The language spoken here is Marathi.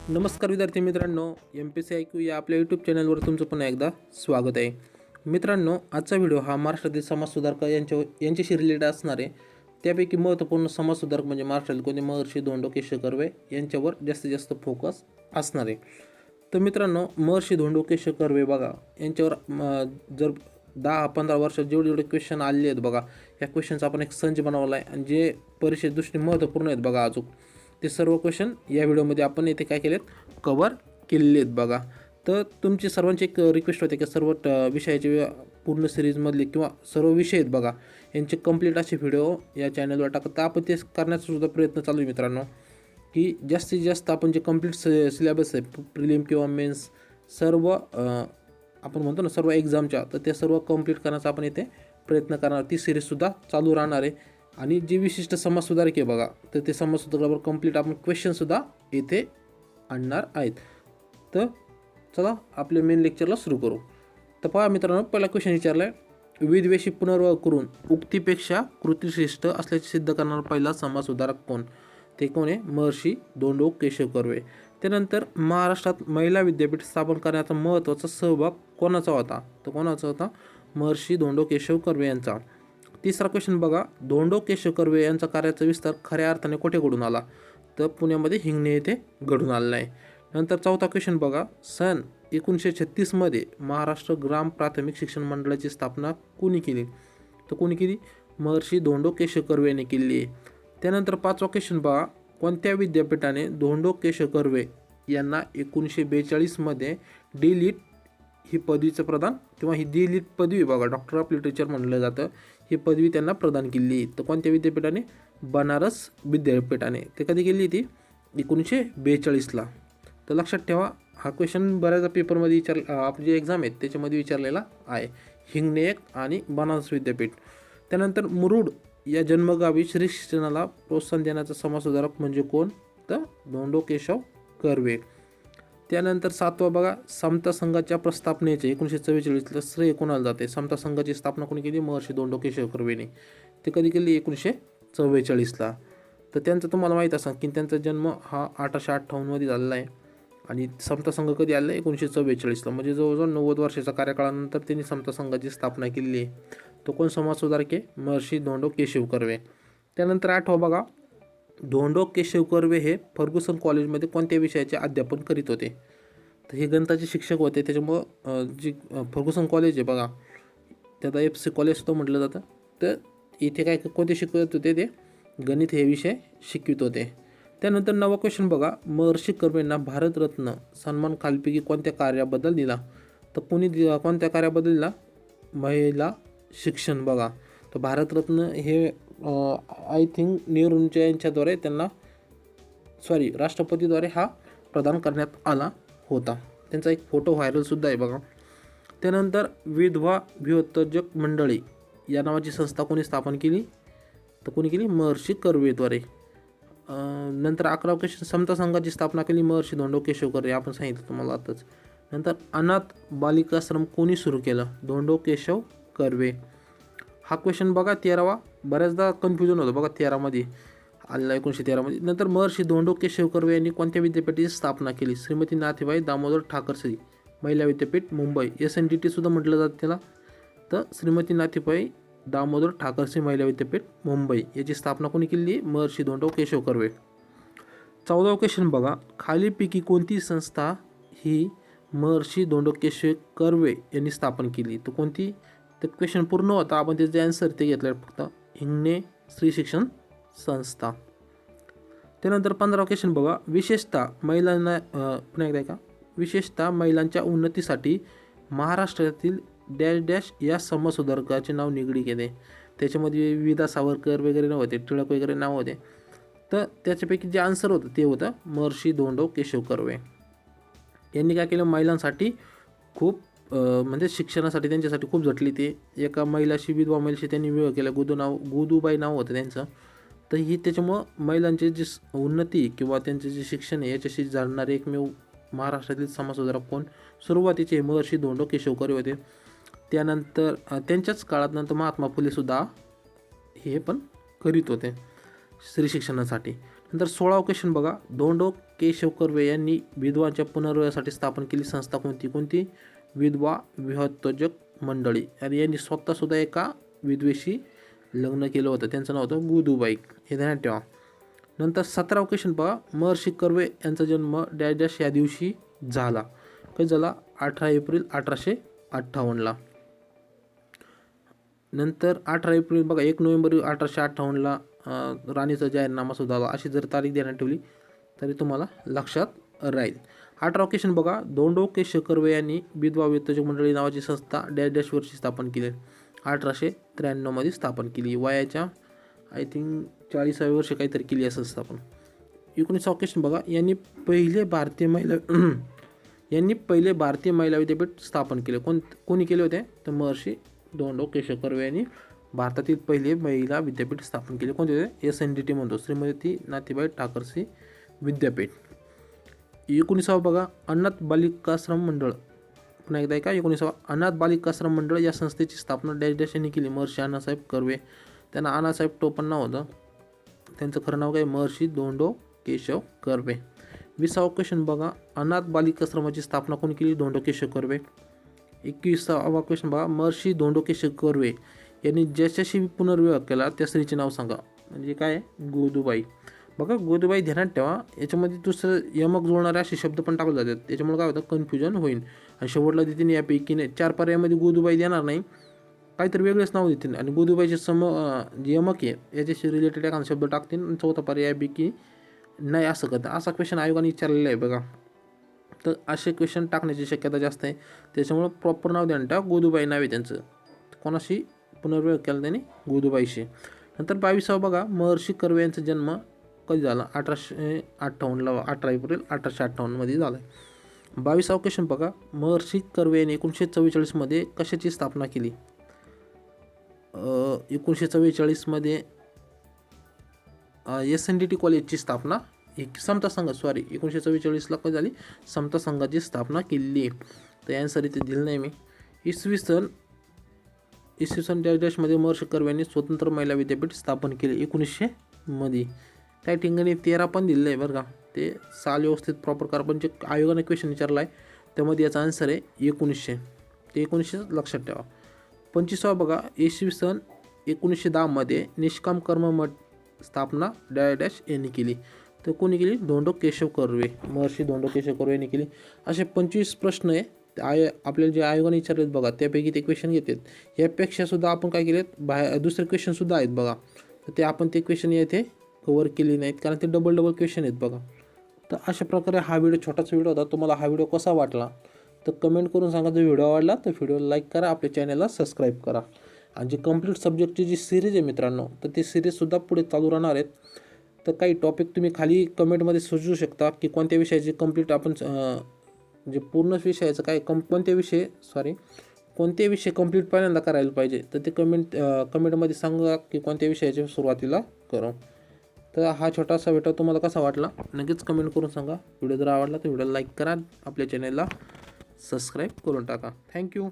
नमस्कार विद्यार्थी मित्रांनो, एमपीसी ऐकू या आपल्या यूट्यूब चॅनलवर तुमचं पुन्हा एकदा स्वागत आहे. मित्रांनो, आजचा व्हिडिओ हा महाराष्ट्रातील समाजसुधारक यांच्याशी रिलेटेड असणार आहे. त्यापैकी महत्त्वपूर्ण समाजसुधारक म्हणजे महाराष्ट्रातील कोणी महर्षी धोंडो केशव कर्वे यांच्यावर जास्तीत जास्त फोकस असणार आहे. तर मित्रांनो, महर्षी धोंडो केशव कर्वे बघा, यांच्यावर जर 10-15 वर्षात जेवढे क्वेश्चन आलेले आहेत बघा, या क्वेश्चनचा आपण एक संच बनवला आहे आणि जे परीक्षेत दृष्टी महत्त्वपूर्ण आहेत बघा, अजून ते सर्व क्वेश्चन या व्हिडिओमध्ये आपण येथे काय केलेत, कवर केलेले आहेत बघा. तर तुमची सर्वांची एक रिक्वेस्ट होते की सर्व विषयाचे पूर्ण सिरीजमधले किंवा सर्व विषय आहेत बघा, यांचे कंप्लीट असे व्हिडिओ या चॅनलवर टाकत. तर आपण ते करण्याचा सुद्धा प्रयत्न चालू आहे मित्रांनो, की जास्तीत जास्त आपण जे कंप्लीट सिलेबस आहे प्रिलिम किंवा मेन्स सर्व आपण म्हणतो ना सर्व एक्झामच्या, तर ते सर्व कंप्लीट करण्याचा आपण इथे प्रयत्न करणार. ती सिरीजसुद्धा चालू राहणार आहे. आणि जे विशिष्ट समाजसुधारक आहे बघा, तर ते समाजसुधारकावर कंप्लीट आपण क्वेश्चनसुद्धा येथे आणणार आहेत. तर चला आपल्या मेन लेक्चरला सुरू करू. तर पहा मित्रांनो, पहिला क्वेश्चन विचारला आहे, विद्वेषी पुनर्वाह करून उक्तीपेक्षा कृतीश्रेष्ठ असल्याचे सिद्ध करणारा पहिला समाजसुधारक कोण? ते कोण आहे? महर्षी धोंडो केशव कर्वे. त्यानंतर महाराष्ट्रात महिला विद्यापीठ स्थापन करण्याचा महत्त्वाचा सहभाग कोणाचा होता? तर कोणाचा होता? महर्षी धोंडो केशव कर्वे यांचा. तिसरा क्वेश्चन बघा, धोंडो केशव कर्वे यांचा कार्याचा विस्तार खऱ्या अर्थाने कुठे घडून आला? तर पुण्यामध्ये हिंगणे येथे घडून आलेला आहे. नंतर चौथा क्वेश्चन बघा, सन 1936 महाराष्ट्र ग्राम प्राथमिक शिक्षण मंडळाची स्थापना कोणी केली? तर कोणी केली? महर्षी धोंडो केशव कर्वे यांनी केली आहे. त्यानंतर पाचवा क्वेश्चन बघा, कोणत्या विद्यापीठाने धोंडो केशव कर्वे यांना 1942 डी.लिट ही पदवीचं प्रदान किंवा ही डी.लिट पदवी बघा, डॉक्टर ऑफ लिटरेचर म्हणलं जातं, ही पदवी त्यांना प्रदान केली. तर कोणत्या विद्यापीठाने? बनारस विद्यापीठाने. ते कधी केली ती? 1942. तर लक्षात ठेवा, हा क्वेश्चन बऱ्याचदा पेपरमध्ये आपली जे एक्झाम आहेत त्याच्यामध्ये विचारलेला आहे. हिंगणे एक आणि बनारस विद्यापीठ. त्यानंतर मुरुड या जन्मगावी श्री शिक्षणाला प्रोत्साहन देण्याचा समाजसुधारक म्हणजे कोण? तर धोंडो केशव कर्वे. त्यानंतर सातवा बघा, समता संघाच्या प्रस्थापनेचे 1944 श्रेय कोणाला जाते? समता संघाची स्थापना कोणी केली? महर्षी धोंडो केशव कर्वेने. ते कधी केली? 1944. तर त्यांचं तुम्हाला माहीत असेल की त्यांचा जन्म हा 1858 झालेला आहे आणि समता संघ कधी आलेला आहे? 1944. म्हणजे जवळजवळ 90 वर्षाच्या कार्यकाळानंतर त्यांनी समता संघाची स्थापना केलेली आहे. तो कोण समाजसुधारक आहे? महर्षी धोंडो केशव कर्वे. त्यानंतर आठवा बघा, धोंडो केशव कर्वे हे फर्ग्युसन कॉलेजमध्ये कोणत्या विषयाचे अध्यापन करीत होते? तर हे गणिताचे शिक्षक होते. त्याच्यामुळं जी फर्ग्युसन कॉलेज आहे बघा, त्याला Mpsc कॉलेज सुद्धा म्हटलं जातं. तर इथे काय कोणते शिकवत होते? ते गणित हे विषय शिकवित होते. त्यानंतर नवा क्वेश्चन बघा, महर्षी कर्वेंना भारतरत्न सन्मान खालीलपैकी कोणत्या कार्याबद्दल दिला? तर कोणी कोणत्या कार्याबद्दल दिला? महिला शिक्षण बघा. तर भारतरत्न हे आय थिंक नेहरूंच्या यांच्याद्वारे त्यांना राष्ट्रपतीद्वारे हा प्रदान करण्यात आला होता. त्यांचा एक फोटो व्हायरलसुद्धा आहे बघा. त्यानंतर विधवा विहोत्तेजक मंडळी या नावाची संस्था कोणी स्थापन केली? तर कोणी केली? महर्षी कर्वेद्वारे. नंतर 11 क्वेश्चन, समता संघाची स्थापना केली महर्षी धोंडो केशव कर्वे, आपण सांगितलं तुम्हाला आताच. नंतर अनाथ बालिकाश्रम कोणी सुरू केलं? धोंडो केशव कर्वे. हा क्वेश्चन बघा 13वा, बऱ्याचदा कन्फ्युजन होतं बघा 13मध्ये आलेला, 1913. नंतर महर्षी धोंडो केशव कर्वे यांनी कोणत्या विद्यापीठाची स्थापना केली? श्रीमती नाथीबाई दामोदर ठाकरसी महिला विद्यापीठ मुंबई, SNDT सुद्धा म्हटलं जातं त्याला. तर श्रीमती नाथीबाई दामोदर ठाकरसी महिला विद्यापीठ मुंबई याची स्थापना कोणी केली? महर्षी धोंडो केशव कर्वे. 14वा क्वेश्चन बघा, खालीलपैकी कोणती संस्था ही महर्षी धोंडो केशव कर्वे यांनी स्थापन केली? तर कोणती? तर क्वेश्चन पूर्ण होता, आपण त्याचे आन्सर ते घेतलं फक्त, हिंगणे स्त्री शिक्षण संस्था. त्यानंतर 15वा क्वेश्चन बघा, विशेषतः महिलांना पुन्हा एकदा का, विशेषतः महिलांच्या उन्नतीसाठी महाराष्ट्रातील डॅश डॅश या समाजसुधारकाचे नाव निगडी केले. त्याच्यामध्ये विदा सावरकर वगैरे नाव होते, टिळक वगैरे नाव होते. तर त्याच्यापैकी जे आन्सर होतं ते होतं महर्षी धोंडो केशव कर्वे. यांनी काय केलं? महिलांसाठी खूप म्हणजे शिक्षणासाठी त्यांच्यासाठी खूप झटली. ते एका महिलाशी, विधवा महिलाशी त्यांनी विवाह केला. गुदूबाई नाव होतं त्यांचं. तर ही त्याच्यामुळं महिलांची जी उन्नती किंवा त्यांचे जे शिक्षण आहे याच्याशी जाणणारे एकमेव महाराष्ट्रातील समाजसुधारक कोण? सुरुवातीचे महर्षी धोंडो केशव कर्वे होते. त्यानंतर त्यांच्याच काळात नंतर महात्मा फुलेसुद्धा हे पण करीत होते स्त्री शिक्षणासाठी. नंतर 16वा क्वेश्चन बघा, धोंडो केशव कर्वे यांनी विधवांच्या पुनर्विवाहासाठी स्थापन केली संस्था कोणती? कोणती? विधवा विवाहोत्तेजक मंडळी. आणि यांनी स्वतःसुद्धा एका विधवेशी लग्न केलं होतं, त्यांचं नाव होतं गुदूबाई, हे ध्यानात ठेवा. नंतर 17वा क्वेश्चन बघा, महर्षी कर्वे यांचा जन्म डॅश डॅश या दिवशी झाला. कधी झाला? 18 एप्रिल 1858ला. नंतर 18 एप्रिल बघा, 1 नोव्हेंबर 1858ला राणीचा जाहीरनामा सुद्धा आला. अशी जर तारीख देण्यात ठेवली तरी तुम्हाला लक्षात राहील. 18वा क्वेश्चन बघा, धोंडो केशव कर्वे यांनी विधवा वित्तोद्योग मंडळी नावाची संस्था डॅश डॅश वर्षी स्थापन केली. 1893 मध्ये स्थापन केली. वयाच्या आय थिंक 40व्या वर्षी काहीतरी केली असेल स्थापन. 19वा क्वेश्चन बघा, यांनी पहिले भारतीय महिला विद्यापीठ स्थापन केले. कोणी केले होते? तर महर्षी धोंडो केशव कर्वे यांनी भारतातील पहिले महिला विद्यापीठ स्थापन केले. कोणते होते? SNDT म्हणतो, श्रीमती नाथीबाई ठाकरसी विद्यापीठ. 19वा बघा, अनाथ बालिकाश्रम मंडळ. पुन्हा एकदा ऐका, 19वा अनाथ बालिकाश्रम मंडळ या संस्थेची स्थापना डॅश डॅश यांनी केली. महर्षी अण्णासाहेब कर्वे. त्यांना अण्णासाहेब टोपण नाव होतं, त्यांचं खरं नाव काय? महर्षी धोंडो केशव कर्वे. 20वा क्वेश्चन बघा, अनाथ बालिकाश्रमाची स्थापना कोणी केली? धोंडो केशव कर्वे. 21वा क्वेश्चन बघा, महर्षी धोंडो केशव कर्वे यांनी ज्याच्याशी पुनर्विवाह केला त्या स्त्रीचे नाव सांगा. म्हणजे काय? गोदूबाई. बघा, गोदूबाई ध्यानात ठेवा, याच्यामध्ये दुसरं यमक जोडणारे असे शब्द पण टाकले जातात, त्याच्यामुळे काय होतं? कन्फ्युजन होईल. आणि शेवटला देतील यापैकी नाही, 4 पर्यायामध्ये गोदूबाई देणार नाही, काहीतरी वेगळेच नाव देतील. आणि गोदूबाईचे जे यमक आहे याच्याशी रिलेटेड एखादा शब्द टाकतील आणि 4था पर्याय यापैकी नाही असं करतं. असा क्वेश्चन आयोगाने विचारलेला आहे बघा. तर असे क्वेश्चन टाकण्याची शक्यता जास्त आहे, त्याच्यामुळे प्रॉपर नाव द्या. गोदूबाई नाव आहे त्यांचं. कोणाशी पुनर्विवाह केला त्यांनी? गोदूबाईशी. नंतर 22वा बघा, महर्षी कर्वे यांचा जन्म कधी झाला? 1858ला, 18 एप्रिल 1858 मध्ये झाला. 22वा क्वेश्चन बघा, महर्षी कर्वे यांनी 1944 मध्ये कशाची स्थापना केली? 1944 मध्ये SNDT कॉलेजची स्थापना, समता संघ 1944ला कधी झाली? समता संघाची स्थापना केली. तर यान्सर इथे दिलं नाही मी. इसवी सन डॅश डॅशमध्ये महर्षी कर्वे यांनी स्वतंत्र महिला विद्यापीठ स्थापन केले 1900 मध्ये. त्या ठिकाणी 13 पण दिलेलं आहे बरं का, ते साल व्यवस्थित प्रॉपर करा. पण जे आयोगाने क्वेश्चन विचारला आहे त्यामध्ये याचा आन्सर आहे 1900. ते 1900 लक्षात ठेवा. 25वा बघा, इसवी सन 1910 मध्ये निष्काम कर्म मठ स्थापना डॅश डॅश यांनी केली. तर कोणी केली? धोंडो केशव कर्वे, महर्षी धोंडो केशव कर्वे यांनी केली. असे 25 प्रश्न आहे आपल्याला जे आयोगाने विचारलेत बघा, त्यापैकी ते क्वेश्चन घेतात. यापेक्षा सुद्धा आपण काय केलेत, दुसरे क्वेश्चनसुद्धा आहेत बघा, तर ते आपण ते क्वेश्चन येथे कवर केले नाहीत, कारण ते डबल क्वेश्चन आहेत बघा. तर अशा प्रकारे हा व्हिडिओ छोटासा व्हिडिओ होता. तुम्हाला हा व्हिडिओ कसा वाटला तर कमेंट करून सांगा. जर व्हिडिओ आवडला तर व्हिडिओला लाईक करा, आपल्या चॅनलला सबस्क्राईब करा. आणि जी कंप्लीट सब्जेक्टची जी सिरीज आहे मित्रांनो, तर ती सिरीजसुद्धा पुढे चालू राहणार आहेत. तर काही टॉपिक तुम्ही खाली कमेंटमध्ये सुचवू शकता की कोणत्या विषयाची कंप्लीट आपण जे पूर्ण विषयाचं काय कोणते विषय कंप्लीट पहिल्यांदा करायला पाहिजे, तर ते कमेंटमध्ये सांगा की कोणत्या विषयाच्या सुरुवातीला करू. तर हा छोटासा व्हिडिओ तुम्हाला कसा वाटला नक्कीच कमेंट करून सांगा. व्हिडिओ जर आवडला तर व्हिडिओला लाईक करा, आपल्या चॅनलला सबस्क्राईब करून टाका. थँक्यू.